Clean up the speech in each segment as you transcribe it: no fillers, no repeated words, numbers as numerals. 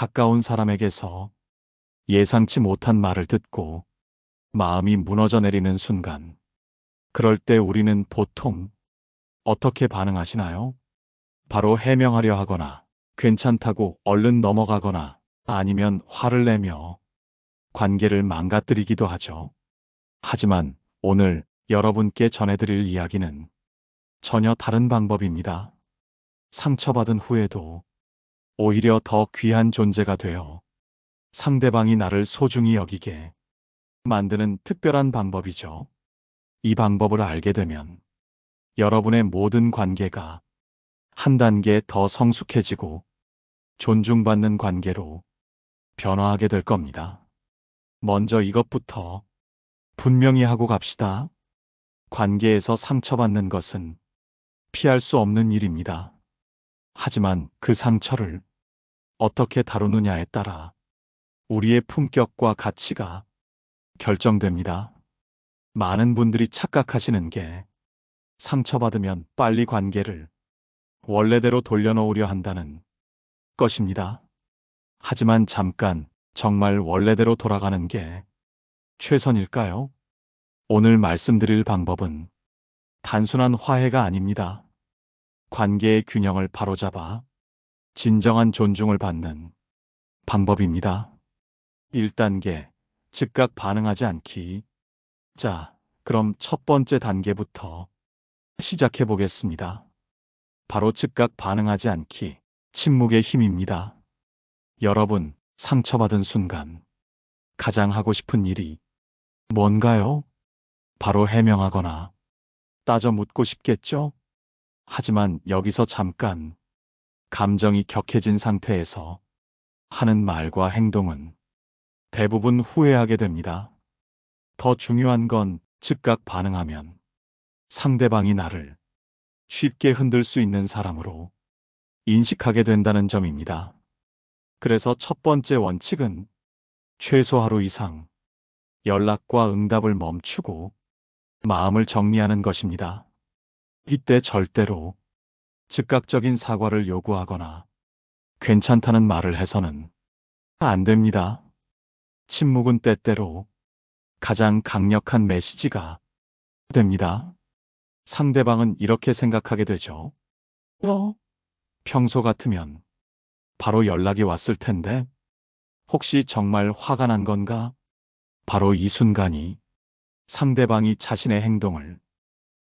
가까운 사람에게서 예상치 못한 말을 듣고 마음이 무너져 내리는 순간, 그럴 때 우리는 보통 어떻게 반응하시나요? 바로 해명하려 하거나, 괜찮다고 얼른 넘어가거나, 아니면 화를 내며 관계를 망가뜨리기도 하죠. 하지만 오늘 여러분께 전해드릴 이야기는 전혀 다른 방법입니다. 상처받은 후에도 오히려 더 귀한 존재가 되어 상대방이 나를 소중히 여기게 만드는 특별한 방법이죠. 이 방법을 알게 되면 여러분의 모든 관계가 한 단계 더 성숙해지고 존중받는 관계로 변화하게 될 겁니다. 먼저 이것부터 분명히 하고 갑시다. 관계에서 상처받는 것은 피할 수 없는 일입니다. 하지만 그 상처를 어떻게 다루느냐에 따라 우리의 품격과 가치가 결정됩니다. 많은 분들이 착각하시는 게 상처받으면 빨리 관계를 원래대로 돌려놓으려 한다는 것입니다. 하지만 잠깐, 정말 원래대로 돌아가는 게 최선일까요? 오늘 말씀드릴 방법은 단순한 화해가 아닙니다. 관계의 균형을 바로잡아 진정한 존중을 받는 방법입니다. 1단계, 즉각 반응하지 않기. 자, 그럼 첫 번째 단계부터 시작해 보겠습니다. 바로 즉각 반응하지 않기, 침묵의 힘입니다. 여러분, 상처받은 순간 가장 하고 싶은 일이 뭔가요? 바로 해명하거나 따져 묻고 싶겠죠? 하지만 여기서 잠깐, 감정이 격해진 상태에서 하는 말과 행동은 대부분 후회하게 됩니다. 더 중요한 건 즉각 반응하면 상대방이 나를 쉽게 흔들 수 있는 사람으로 인식하게 된다는 점입니다. 그래서 첫 번째 원칙은 최소 하루 이상 연락과 응답을 멈추고 마음을 정리하는 것입니다. 이때 절대로 즉각적인 사과를 요구하거나 괜찮다는 말을 해서는 안 됩니다. 침묵은 때때로 가장 강력한 메시지가 됩니다. 상대방은 이렇게 생각하게 되죠. 평소 같으면 바로 연락이 왔을 텐데 혹시 정말 화가 난 건가? 바로 이 순간이 상대방이 자신의 행동을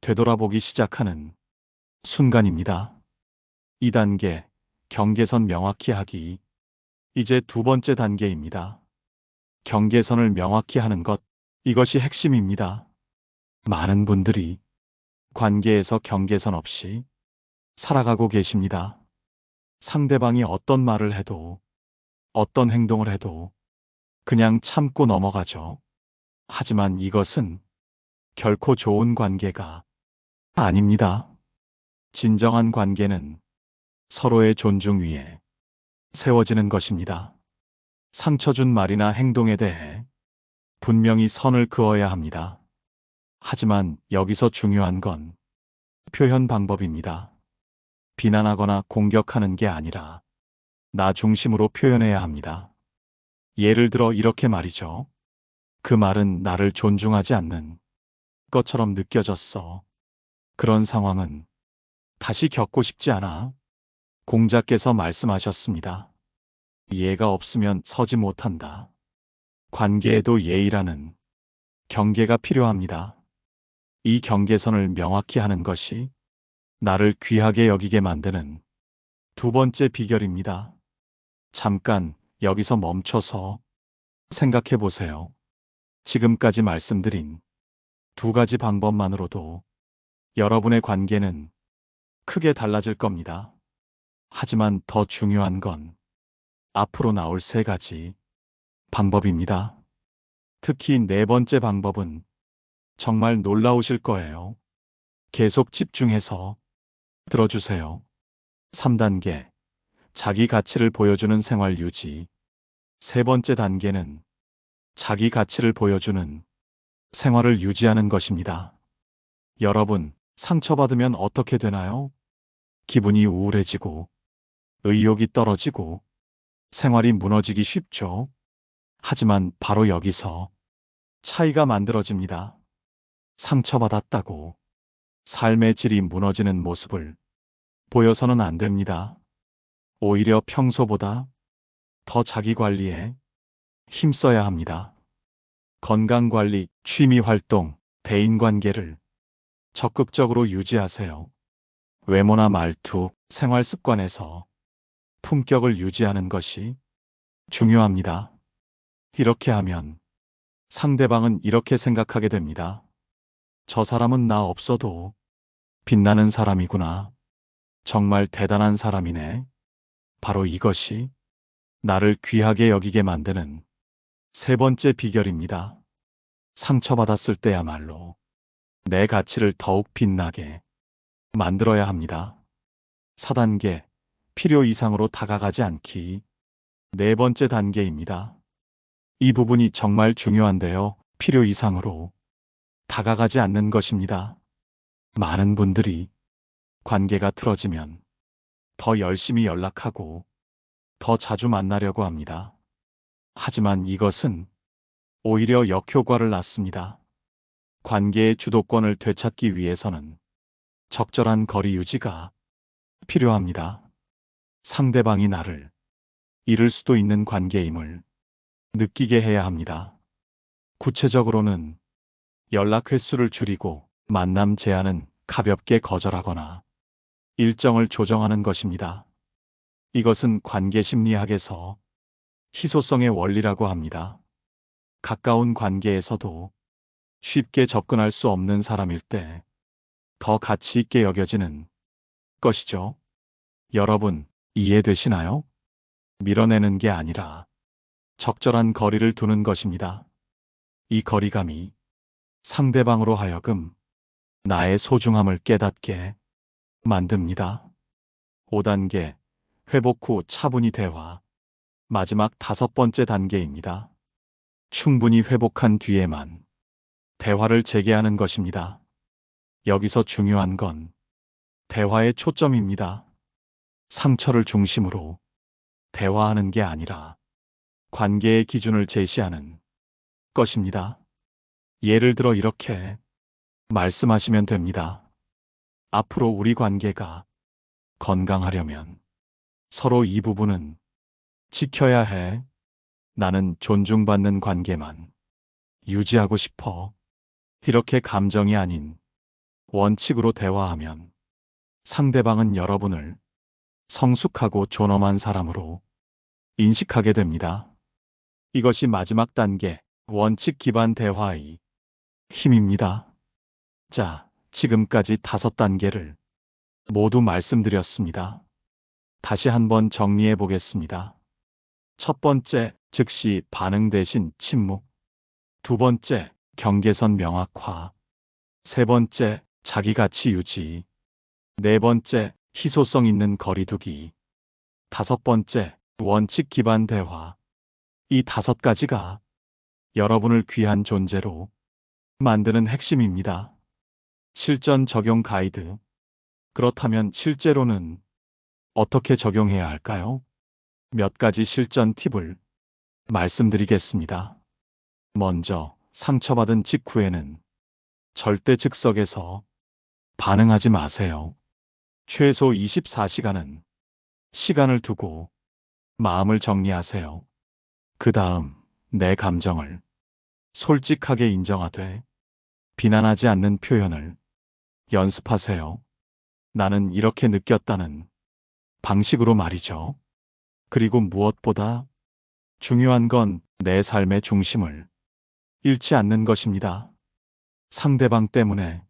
되돌아보기 시작하는 순간입니다. 2단계, 경계선 명확히 하기. 이제 두 번째 단계입니다. 경계선을 명확히 하는 것, 이것이 핵심입니다. 많은 분들이 관계에서 경계선 없이 살아가고 계십니다. 상대방이 어떤 말을 해도, 어떤 행동을 해도 그냥 참고 넘어가죠. 하지만 이것은 결코 좋은 관계가 아닙니다. 진정한 관계는 서로의 존중 위에 세워지는 것입니다. 상처 준 말이나 행동에 대해 분명히 선을 그어야 합니다. 하지만 여기서 중요한 건 표현 방법입니다. 비난하거나 공격하는 게 아니라 나 중심으로 표현해야 합니다. 예를 들어 이렇게 말이죠. 그 말은 나를 존중하지 않는 것처럼 느껴졌어. 그런 상황은 다시 겪고 싶지 않아. 공자께서 말씀하셨습니다. 예가 없으면 서지 못한다. 관계에도 예의라는 경계가 필요합니다. 이 경계선을 명확히 하는 것이 나를 귀하게 여기게 만드는 두 번째 비결입니다. 잠깐 여기서 멈춰서 생각해 보세요. 지금까지 말씀드린 두 가지 방법만으로도 여러분의 관계는 크게 달라질 겁니다. 하지만 더 중요한 건 앞으로 나올 세 가지 방법입니다. 특히 네 번째 방법은 정말 놀라우실 거예요. 계속 집중해서 들어주세요. 3단계, 자기 가치를 보여주는 생활 유지. 세 번째 단계는 자기 가치를 보여주는 생활을 유지하는 것입니다. 여러분, 상처받으면 어떻게 되나요? 기분이 우울해지고, 의욕이 떨어지고, 생활이 무너지기 쉽죠. 하지만 바로 여기서 차이가 만들어집니다. 상처받았다고 삶의 질이 무너지는 모습을 보여서는 안 됩니다. 오히려 평소보다 더 자기 관리에 힘써야 합니다. 건강관리, 취미활동, 대인관계를 적극적으로 유지하세요. 외모나 말투, 생활습관에서 품격을 유지하는 것이 중요합니다. 이렇게 하면 상대방은 이렇게 생각하게 됩니다. 저 사람은 나 없어도 빛나는 사람이구나. 정말 대단한 사람이네. 바로 이것이 나를 귀하게 여기게 만드는 세 번째 비결입니다. 상처받았을 때야말로 내 가치를 더욱 빛나게 만들어야 합니다. 4단계, 필요 이상으로 다가가지 않기. 네 번째 단계입니다. 이 부분이 정말 중요한데요. 필요 이상으로 다가가지 않는 것입니다. 많은 분들이 관계가 틀어지면 더 열심히 연락하고 더 자주 만나려고 합니다. 하지만 이것은 오히려 역효과를 낳습니다. 관계의 주도권을 되찾기 위해서는 적절한 거리 유지가 필요합니다. 상대방이 나를 잃을 수도 있는 관계임을 느끼게 해야 합니다. 구체적으로는 연락 횟수를 줄이고 만남 제한은 가볍게 거절하거나 일정을 조정하는 것입니다. 이것은 관계 심리학에서 희소성의 원리라고 합니다. 가까운 관계에서도 쉽게 접근할 수 없는 사람일 때 더 가치 있게 여겨지는 것이죠. 여러분, 이해되시나요? 밀어내는 게 아니라 적절한 거리를 두는 것입니다. 이 거리감이 상대방으로 하여금 나의 소중함을 깨닫게 만듭니다. 5단계, 회복 후 차분히 대화. 마지막 5번째 단계입니다. 충분히 회복한 뒤에만 대화를 재개하는 것입니다. 여기서 중요한 건 대화의 초점입니다. 상처를 중심으로 대화하는 게 아니라 관계의 기준을 제시하는 것입니다. 예를 들어 이렇게 말씀하시면 됩니다. 앞으로 우리 관계가 건강하려면 서로 이 부분은 지켜야 해. 나는 존중받는 관계만 유지하고 싶어. 이렇게 감정이 아닌 원칙으로 대화하면 상대방은 여러분을 성숙하고 존엄한 사람으로 인식하게 됩니다. 이것이 마지막 단계, 원칙 기반 대화의 힘입니다. 자, 지금까지 5단계를 모두 말씀드렸습니다. 다시 한번 정리해 보겠습니다. 첫 번째, 즉시 반응 대신 침묵. 두 번째, 경계선 명확화. 세 번째, 자기 가치 유지. 네 번째, 희소성 있는 거리두기. 5번째, 원칙 기반 대화. 이 5가지가 여러분을 귀한 존재로 만드는 핵심입니다. 실전 적용 가이드. 그렇다면 실제로는 어떻게 적용해야 할까요? 몇 가지 실전 팁을 말씀드리겠습니다. 먼저, 상처받은 직후에는 절대 즉석에서 반응하지 마세요. 최소 24시간은 시간을 두고 마음을 정리하세요. 그 다음, 내 감정을 솔직하게 인정하되 비난하지 않는 표현을 연습하세요. 나는 이렇게 느꼈다는 방식으로 말이죠. 그리고 무엇보다 중요한 건 내 삶의 중심을 잃지 않는 것입니다. 상대방 때문에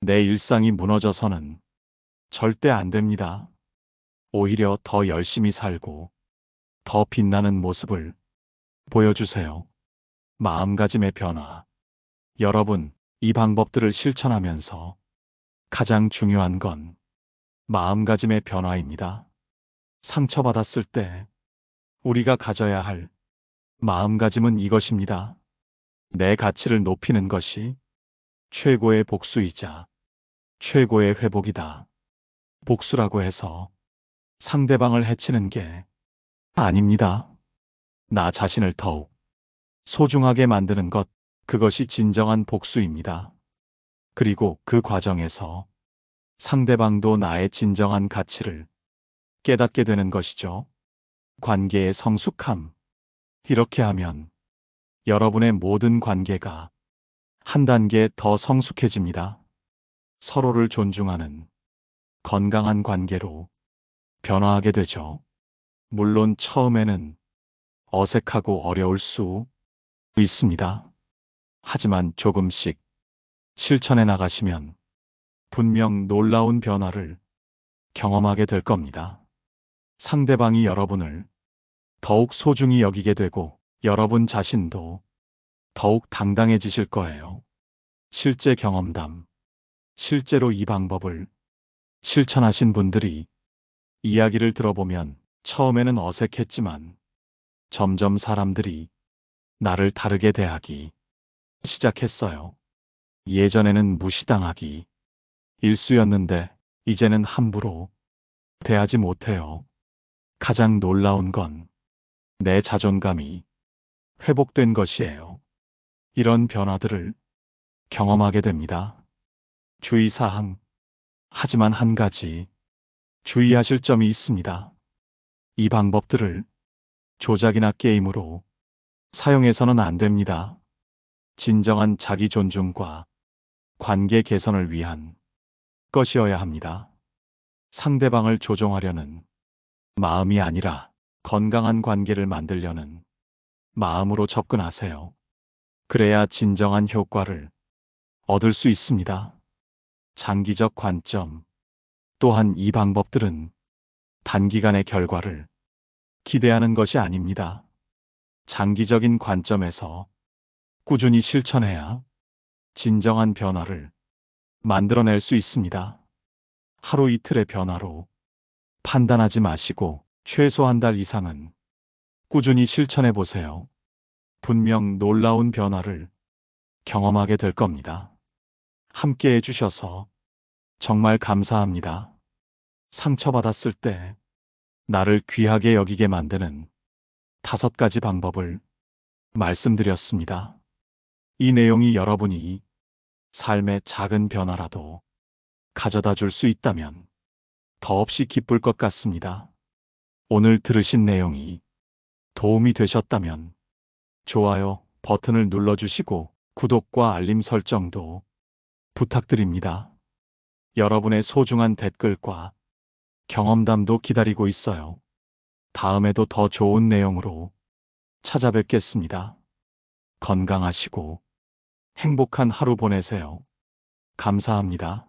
내 일상이 무너져서는 절대 안 됩니다. 오히려 더 열심히 살고 더 빛나는 모습을 보여주세요. 마음가짐의 변화. 여러분, 이 방법들을 실천하면서 가장 중요한 건 마음가짐의 변화입니다. 상처받았을 때 우리가 가져야 할 마음가짐은 이것입니다. 내 가치를 높이는 것이 최고의 복수이자 최고의 회복이다. 복수라고 해서 상대방을 해치는 게 아닙니다. 나 자신을 더욱 소중하게 만드는 것, 그것이 진정한 복수입니다. 그리고 그 과정에서 상대방도 나의 진정한 가치를 깨닫게 되는 것이죠. 관계의 성숙함. 이렇게 하면 여러분의 모든 관계가 한 단계 더 성숙해집니다. 서로를 존중하는 건강한 관계로 변화하게 되죠. 물론 처음에는 어색하고 어려울 수 있습니다. 하지만 조금씩 실천해 나가시면 분명 놀라운 변화를 경험하게 될 겁니다. 상대방이 여러분을 더욱 소중히 여기게 되고 여러분 자신도 더욱 당당해지실 거예요. 실제 경험담. 실제로 이 방법을 실천하신 분들이 이야기를 들어보면 처음에는 어색했지만 점점 사람들이 나를 다르게 대하기 시작했어요. 예전에는 무시당하기 일쑤였는데 이제는 함부로 대하지 못해요. 가장 놀라운 건 내 자존감이 회복된 것이에요. 이런 변화들을 경험하게 됩니다. 주의사항. 하지만 한 가지 주의하실 점이 있습니다. 이 방법들을 조작이나 게임으로 사용해서는 안 됩니다. 진정한 자기 존중과 관계 개선을 위한 것이어야 합니다. 상대방을 조종하려는 마음이 아니라 건강한 관계를 만들려는 마음으로 접근하세요. 그래야 진정한 효과를 얻을 수 있습니다. 장기적 관점. 또한 이 방법들은 단기간의 결과를 기대하는 것이 아닙니다. 장기적인 관점에서 꾸준히 실천해야 진정한 변화를 만들어낼 수 있습니다. 하루 이틀의 변화로 판단하지 마시고 최소 한 달 이상은 꾸준히 실천해 보세요. 분명 놀라운 변화를 경험하게 될 겁니다. 함께 해주셔서 정말 감사합니다. 상처받았을 때 나를 귀하게 여기게 만드는 5가지 방법을 말씀드렸습니다. 이 내용이 여러분이 삶의 작은 변화라도 가져다 줄 수 있다면 더없이 기쁠 것 같습니다. 오늘 들으신 내용이 도움이 되셨다면 좋아요 버튼을 눌러주시고 구독과 알림 설정도 부탁드립니다. 여러분의 소중한 댓글과 경험담도 기다리고 있어요. 다음에도 더 좋은 내용으로 찾아뵙겠습니다. 건강하시고 행복한 하루 보내세요. 감사합니다.